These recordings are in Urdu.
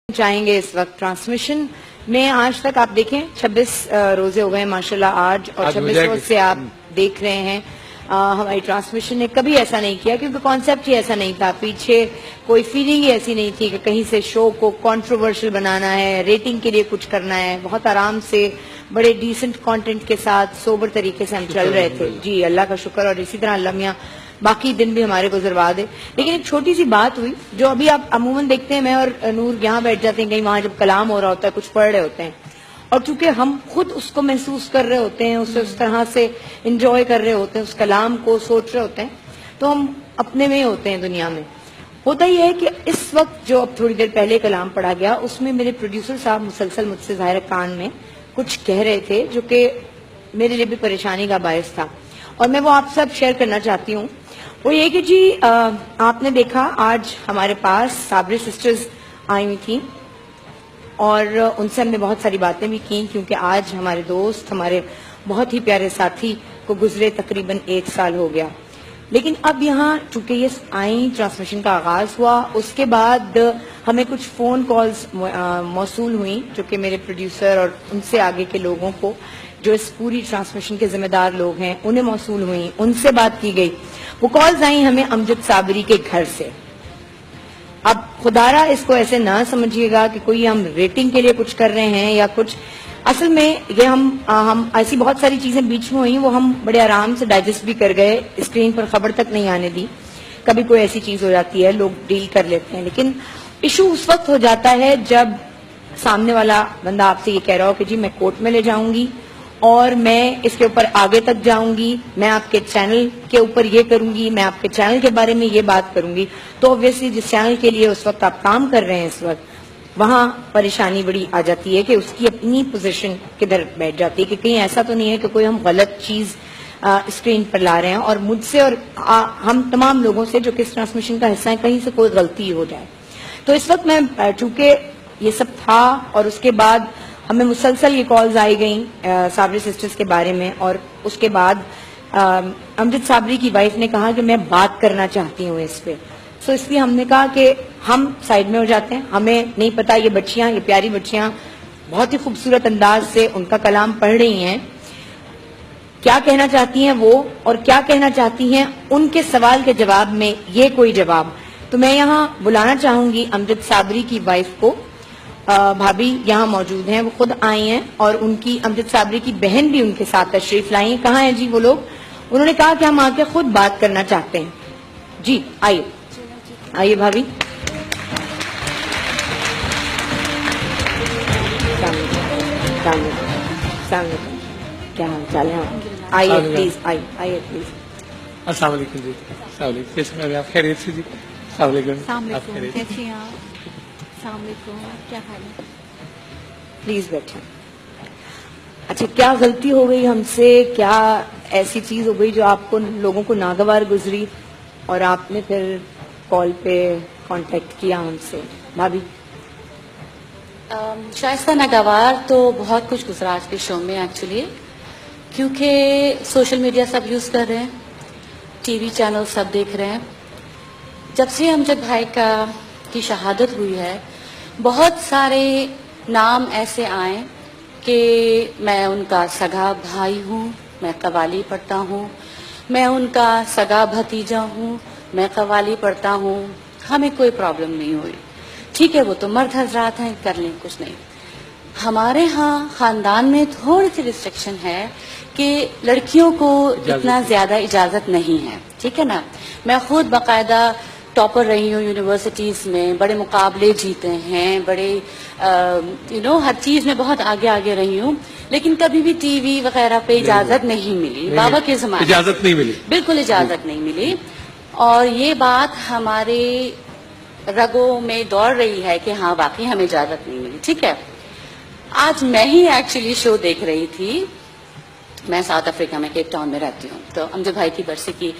چاہیں گے اس وقت ٹرانسمیشن میں آج تک آپ دیکھیں 26 روزے ہو گئے ماشاءاللہ آج، اور 26 روز سے آپ دیکھ رہے ہیں ہماری ٹرانسمیشن نے کبھی ایسا نہیں کیا، کیونکہ کانسیپٹ ہی ایسا نہیں تھا، پیچھے کوئی فیلنگ ہی ایسی نہیں تھی کہ کہیں سے شو کو کنٹروورشل بنانا ہے، ریٹنگ کے لیے کچھ کرنا ہے۔ بہت آرام سے بڑے ڈیسنٹ کانٹینٹ کے ساتھ سوبر طریقے سے ہم چل رہے تھے۔ جی اللہ کا شکر، اور اسی طرح اللہ میاں باقی دن بھی ہمارے گزروا دے۔ لیکن ایک چھوٹی سی بات ہوئی جو ابھی آپ عموماً دیکھتے ہیں، میں اور نور یہاں بیٹھ جاتے ہیں، کہیں وہاں جب کلام ہو رہا ہوتا ہے، کچھ پڑھ رہے ہوتے ہیں، اور چونکہ ہم خود اس کو محسوس کر رہے ہوتے ہیں، اسے اس طرح سے انجوائے کر رہے ہوتے ہیں، اس کلام کو سوچ رہے ہوتے ہیں، تو ہم اپنے میں ہوتے ہیں دنیا میں۔ ہوتا یہ ہے کہ اس وقت جو اب تھوڑی دیر پہلے کلام پڑھا گیا، اس میں میرے پروڈیوسر صاحب مسلسل مجھ سے ظاہر کان میں کچھ کہہ رہے تھے جو کہ میرے لیے بھی پریشانی کا باعث تھا، اور میں وہ آپ سب شیئر کرنا چاہتی ہوں۔ وہ یہ کہ جی آپ نے دیکھا آج ہمارے پاس صابری سسٹرز آئی ہوئی تھیں، اور ان سے ہم نے بہت ساری باتیں بھی کی، کیونکہ آج ہمارے دوست، ہمارے بہت ہی پیارے ساتھی کو گزرے تقریباً 1 سال ہو گیا۔ لیکن اب یہاں چونکہ یہ آئیں، ٹرانسمیشن کا آغاز ہوا، اس کے بعد ہمیں کچھ فون کالز موصول ہوئیں جو کہ میرے پروڈیوسر اور ان سے آگے کے لوگوں کو جو اس پوری ٹرانسمیشن کے ذمہ دار لوگ ہیں انہیں موصول ہوئیں، ان سے بات کی گئی۔ وہ کالز آئیں ہمیں امجد صابری کے گھر سے۔ اب خدارا اس کو ایسے نہ سمجھیے گا کہ کوئی ہم ریٹنگ کے لیے کچھ کر رہے ہیں یا کچھ، اصل میں یہ ہم ایسی بہت ساری چیزیں بیچ میں ہوئیں، وہ ہم بڑے آرام سے ڈائجسٹ بھی کر گئے، اسکرین پر خبر تک نہیں آنے دی۔ کبھی کوئی ایسی چیز ہو جاتی ہے، لوگ ڈیل کر لیتے ہیں، لیکن ایشو اس وقت ہو جاتا ہے جب سامنے والا بندہ آپ سے یہ کہہ رہا ہو کہ جی میں کورٹ میں لے جاؤں گی اور میں اس کے اوپر آگے تک جاؤں گی، میں آپ کے چینل کے اوپر یہ کروں گی، میں آپ کے چینل کے بارے میں یہ بات کروں گی، تو obviously جس چینل کے لیے اس وقت آپ کام کر رہے ہیں اس وقت، وہاں پریشانی بڑی آ جاتی ہے کہ اس کی اپنی پوزیشن کدھر بیٹھ جاتی ہے، کہ کہیں ایسا تو نہیں ہے کہ کوئی ہم غلط چیز اسکرین پر لا رہے ہیں اور مجھ سے اور ہم تمام لوگوں سے جو کہ اس ٹرانسمیشن کا حصہ ہیں کہیں سے کوئی غلطی ہو جائے۔ تو اس وقت میں چونکہ یہ سب تھا، اور اس کے بعد ہمیں مسلسل یہ کالز آئی گئیں صابری سسٹرز کے بارے میں، اور اس کے بعد امجد صابری کی وائف نے کہا کہ میں بات کرنا چاہتی ہوں اس پہ، سو اس لیے ہم نے کہا کہ ہم سائڈ میں ہو جاتے ہیں۔ ہمیں نہیں پتا، یہ بچیاں، یہ پیاری بچیاں بہت ہی خوبصورت انداز سے ان کا کلام پڑھ رہی ہیں، کیا کہنا چاہتی ہیں وہ، اور کیا کہنا چاہتی ہیں ان کے سوال کے جواب میں یہ کوئی جواب۔ تو میں یہاں بلانا چاہوں گی امجد صابری کی وائف کو، بھابھی یہاں موجود ہیں، وہ خود آئی ہیں، اور ان کی امجد صابری کی بہن بھی ان کے ساتھ تشریف لائی ہیں۔ کہاں ہیں جی وہ لوگ؟ انہوں نے کہا کہ ہم آ کے خود بات کرنا چاہتے ہیں۔ جی آئیے آئیے بھابھی۔ السلام علیکم، کیا حال چال ہے؟ آئیے پلیز، آئیے پلیز۔ السلام علیکم جی، السلام علیکم، کیسے ہیں آپ؟ خیریت سے جی؟ السلام علیکم۔ السلام علیکم، کیسی ہیں آپ؟ السلام علیکم، کیا حال ہے؟ پلیز بیٹھیں۔ اچھا، کیا غلطی ہو گئی ہم سے، کیا ایسی چیز ہو گئی جو آپ کو لوگوں کو ناگوار گزری اور آپ نے پھر کال پہ کانٹیکٹ کیا ہم سے؟ بھابھی شائستہ ناگوار تو بہت کچھ گزرا آج کے شو میں ایکچولی، کیونکہ سوشل میڈیا سب یوز کر رہے ہیں، ٹی وی چینل سب دیکھ رہے ہیں۔ جب سے امجد بھائی کی شہادت ہوئی ہے، بہت سارے نام ایسے آئے کہ میں ان کا سگا بھائی ہوں، میں قوالی پڑھتا ہوں، میں ان کا سگا بھتیجا ہوں، میں قوالی پڑھتا ہوں، ہمیں کوئی پرابلم نہیں ہوئی۔ ٹھیک ہے، وہ تو مرد حضرات ہیں، کر لیں، کچھ نہیں۔ ہمارے ہاں خاندان میں تھوڑی سی ریسٹرکشن ہے کہ لڑکیوں کو اتنا زیادہ اجازت نہیں ہے، ٹھیک ہے نا۔ میں خود باقاعدہ ٹاپر رہی ہوں یونیورسٹیز میں، بڑے مقابلے جیتے ہیں، بڑے ہر چیز میں بہت آگے آگے رہی ہوں، لیکن کبھی بھی ٹی وی وغیرہ پہ اجازت نہیں ملی۔ بابا کے زمانے اجازت نہیں ملی، بالکل اجازت نہیں ملی، اور یہ بات ہمارے رگوں میں دوڑ رہی ہے کہ ہاں واقعی ہمیں اجازت نہیں ملی۔ ٹھیک ہے، آج میں ہی ایکچولی شو دیکھ رہی تھی، میں ساؤتھ افریقہ میں کیپ ٹاؤن میں رہتی ہوں، تو امجد بھائی کی برسی کی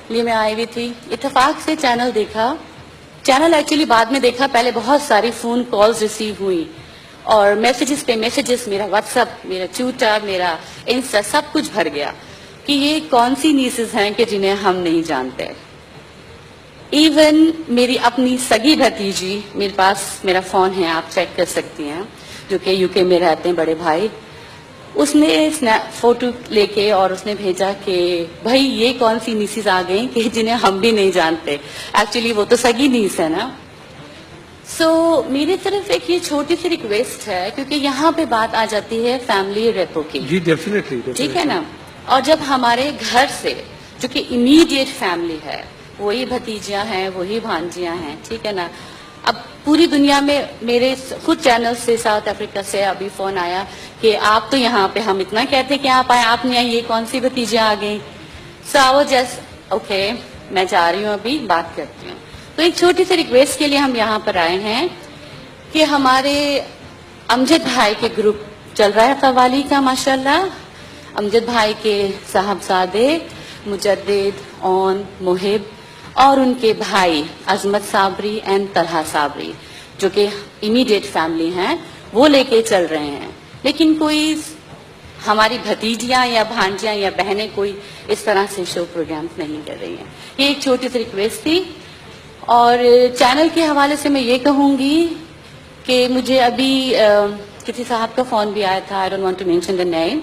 لیے میں آئی ہوئی تھی، اتفاق سے چینل دیکھا۔ چینل ایکچولی بعد میں دیکھا، پہلے بہت ساری فون کالز ریسیو ہوئی اور میسیجز پہ میسیجز، میرا واٹس ایپ، میرا ٹویٹر، میرا انسٹا سب کچھ بھر گیا کہ یہ کون سی نیسز ہیں کہ جنہیں ہم نہیں جانتے۔ ایون میری اپنی سگی بھتیجی، میرے پاس میرا فون ہے، آپ چیک کر سکتی ہیں، جو کہ یو کے میں رہتے ہیں، بڑے بھائی، اس نے فوٹو لے کے اور اس نے بھیجا کہ بھائی یہ کون سی نیسز آ گئی کہ جنہیں ہم بھی نہیں جانتے. ایکچولی وہ تو سگی نیس ہے نا. سو میری طرف ایک یہ چھوٹی سی ریکویسٹ ہے، کیونکہ یہاں پہ بات آ جاتی ہے فیملی ریپو کی. جی ڈیفینیٹلی. ٹھیک ہے نا. اور جب ہمارے گھر سے جو کہ امیڈیٹ فیملی ہے، وہی بھتیجیاں ہیں، وہی بھانجیاں ہیں، ٹھیک ہے نا. اب پوری دنیا میں میرے خود چینل سے ساؤتھ افریقہ سے ابھی فون آیا کہ آپ تو یہاں پہ، ہم اتنا کہتے کہ آپ آئے، آپ نہیں آئے، یہ کون سی بھتیجیاں آ گئیں. سو آئی واز جسٹ اوکے، میں جا رہی ہوں، ابھی بات کرتی ہوں. تو ایک چھوٹی سی ریکویسٹ کے لیے ہم یہاں پر آئے ہیں کہ ہمارے امجد بھائی کے گروپ چل رہا ہے قوالی کا، ماشاءاللہ. امجد بھائی کے صاحبزادے مجدد، اون، محب اور ان کے بھائی عظمت صابری اینڈ طلحہ صابری، جو کہ امیڈیٹ فیملی ہیں، وہ لے کے چل رہے ہیں. لیکن کوئی ہماری بھتیجیاں یا بھانجیاں یا بہنیں کوئی اس طرح سے شو پروگرام نہیں کر رہی ہیں. یہ ایک چھوٹی سی ریکویسٹ تھی. اور چینل کے حوالے سے میں یہ کہوں گی کہ مجھے ابھی کسی صاحب کا فون بھی آیا تھا، I don't want to mention the name.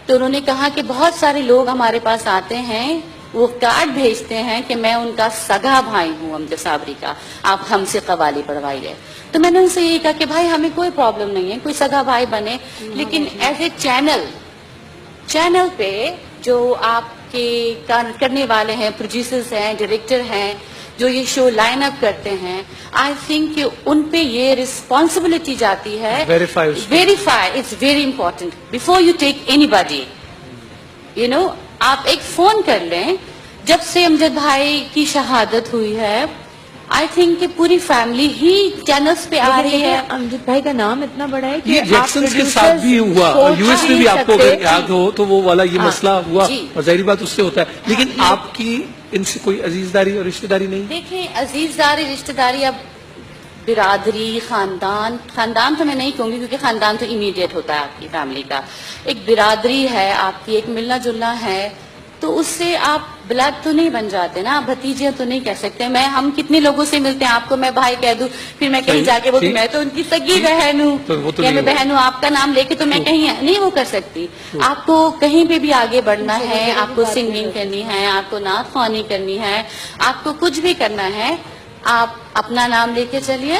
تو انہوں نے کہا کہ بہت سارے لوگ ہمارے پاس آتے ہیں، وہ کارڈ بھیجتے ہیں کہ میں ان کا سگا بھائی ہوں امجد صابری کا، آپ ہم سے قوالی پڑھوائیے. تو میں نے ان سے یہی کہا کہ بھائی ہمیں کوئی پرابلم نہیں ہے، کوئی سگا بھائی بنے، لیکن ایز اے چینل پہ جو آپ کے کرنے والے ہیں، پروڈیوسرز ہیں، ڈائریکٹر ہیں، جو یہ شو لائن اپ کرتے ہیں، آئی تھنک کہ ان پہ یہ ریسپانسبلٹی جاتی ہے. Verify it's very important before you take اینی باڈی. یو نو، آپ ایک فون کر لیں. جب سے امجد بھائی کی شہادت ہوئی ہے، آئی تھنک کہ پوری فیملی ہی چینلز پہ آ رہی ہے. امجد بھائی کا نام اتنا بڑا ہے کہ یہ جیکسنز کے ساتھ بھی ہوا، یو ایس میں بھی آپ کو اگر یاد ہو تو وہ والا یہ مسئلہ ہوا، اور ظاہری بات اس سے ہوتا ہے. لیکن آپ کی ان سے کوئی عزیزداری اور رشتہ داری نہیں؟ دیکھیں، عزیزداری، رشتہ داری، اب برادری، خاندان تو میں نہیں کہوں گی، کیونکہ خاندان تو امیڈیٹ ہوتا ہے آپ کی فیملی کا. ایک برادری ہے آپ کی، ایک ملنا جلنا ہے، تو اس سے آپ بلڈ تو نہیں بن جاتے نا، آپ بھتیجے تو نہیں کہہ سکتے. ہم کتنے لوگوں سے ملتے ہیں، آپ کو میں بھائی کہہ دوں، پھر میں کہیں جا کے بولوں میں تو ان کی سگی بہن ہوں یا میں بہن ہوں، آپ کا نام لے کے تو میں کہیں نہیں وہ کر سکتی. آپ کو کہیں پہ بھی آگے بڑھنا ہے، آپ کو سنگنگ کرنی ہے، آپ کو نعت خوانی کرنی ہے، آپ کو کچھ بھی کرنا ہے، آپ اپنا نام لے کے چلیے،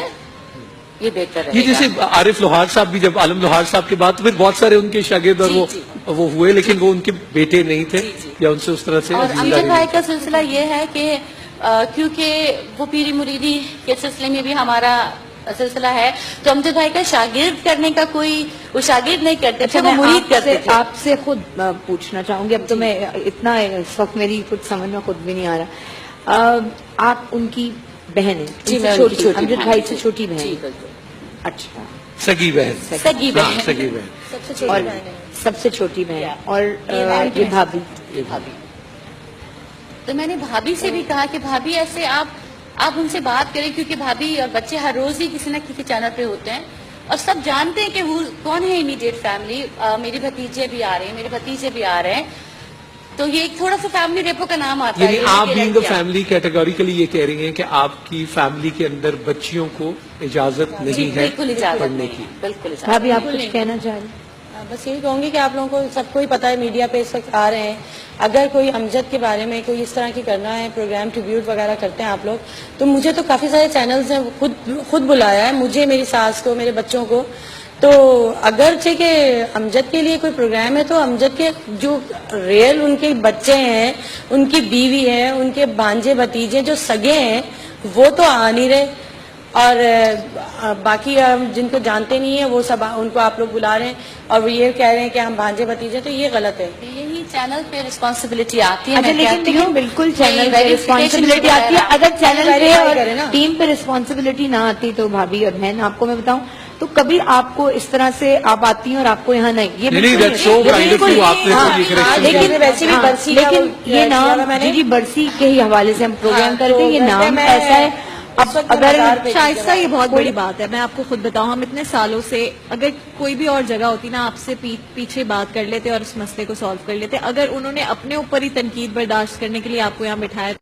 یہ بہتر ہے. یہ جیسے عارف لوہار صاحب بھی، جب عالم لوہار صاحب کے بعد تو پھر بہت سارے ان کے شاگرد اور وہ ہوئے، لیکن وہ ان کے بیٹے نہیں تھے یا ان سے اس طرح سے. اور امجد بھائی کا سلسلہ یہ ہے کہ کیونکہ وہ پیری مریدی کے سلسلے میں بھی ہمارا سلسلہ ہے، تو امجد بھائی کا شاگرد کرنے کا کوئی، وہ شاگرد نہیں کرتے تھے، وہ مرید کرتے تھے. آپ سے خود پوچھنا چاہوں گی، اب تو میں اتنا اس وقت میری کچھ سمجھ میں خود بھی نہیں آ رہا. آپ ان کی بہن ہیں؟ جی، امجد بھائی سے چھوٹی بہن. اچھا، سگی بہن، سگی بہن اور سب سے چھوٹی بہن. اور یہ بھابھی. تو میں نے بھابھی سے بھی کہا کہ بھابھی ایسے آپ ان سے بات کریں، کیونکہ بھابھی اور بچے ہر روز ہی کسی نہ کسی چینل پہ ہوتے ہیں اور سب جانتے ہیں کہ وہ کون ہے امیڈیٹ فیملی. میری بھتیجے بھی آ رہے ہیں، میرے بھتیجے بھی آ رہے ہیں، تو یہ ایک تھوڑا سا فیملی ریپو کا نام آتا ہے. یعنی آپ بینگ اے فیملی کیٹیگوریکلی یہ کہہ رہی ہیں کہ آپ کی فیملی کے اندر بچیوں کو اجازت نہیں ہے پڑھنے کی؟ بالکل. بھابھی آپ کچھ کہنا چاہ رہی ہیں؟ بس یہی کہوں گی کہ آپ لوگوں کو سب کو ہی پتہ ہے، میڈیا پہ اس وقت آ رہے ہیں، اگر کوئی امجد کے بارے میں کوئی اس طرح کی کرنا ہے پروگرام، ٹریبیوٹ وغیرہ کرتے ہیں آپ لوگ، تو مجھے تو کافی سارے چینلز ہیں خود بلایا ہے، مجھے، میری ساس کو، میرے بچوں کو. تو اگرچہ کہ امجد کے لیے کوئی پروگرام ہے، تو امجد کے جو ریئل ان کے بچے ہیں، ان کی بیوی ہیں، ان کے بھانجے بھتیجے جو سگے ہیں، وہ تو آ نہیں رہے. اور باقی جن کو جانتے نہیں ہیں وہ سب ان کو آپ لوگ بلا رہے ہیں اور وہ یہ کہہ رہے ہیں کہ ہم بھانجے بھتیجے، تو یہ غلط ہے. یہی چینل پہ رسپانسبلٹی آتی ہے. لیکن بالکل چینل پہ رسپانسبلٹی آتی ہے. اگر چینل پہ اور ٹیم پہ رسپانسبلٹی نہ آتی تو بھابھی اور بہن، آپ کو میں بتاؤں تو کبھی آپ کو اس طرح سے آپ آتی ہیں اور آپ کو یہاں نہیں، یہ لیکن یہ نام جی برسی کے ہی حوالے سے ہم پروگرام کرتے ہیں، یہ نام ایسا ہے. اگر شائستہ یہ بہت بڑی بات ہے، میں آپ کو خود بتاؤں، ہم اتنے سالوں سے اگر کوئی بھی اور جگہ ہوتی نا، آپ سے پیچھے بات کر لیتے اور اس مسئلے کو سالو کر لیتے. اگر انہوں نے اپنے اوپر ہی تنقید برداشت کرنے کے لیے آپ کو یہاں بٹھایا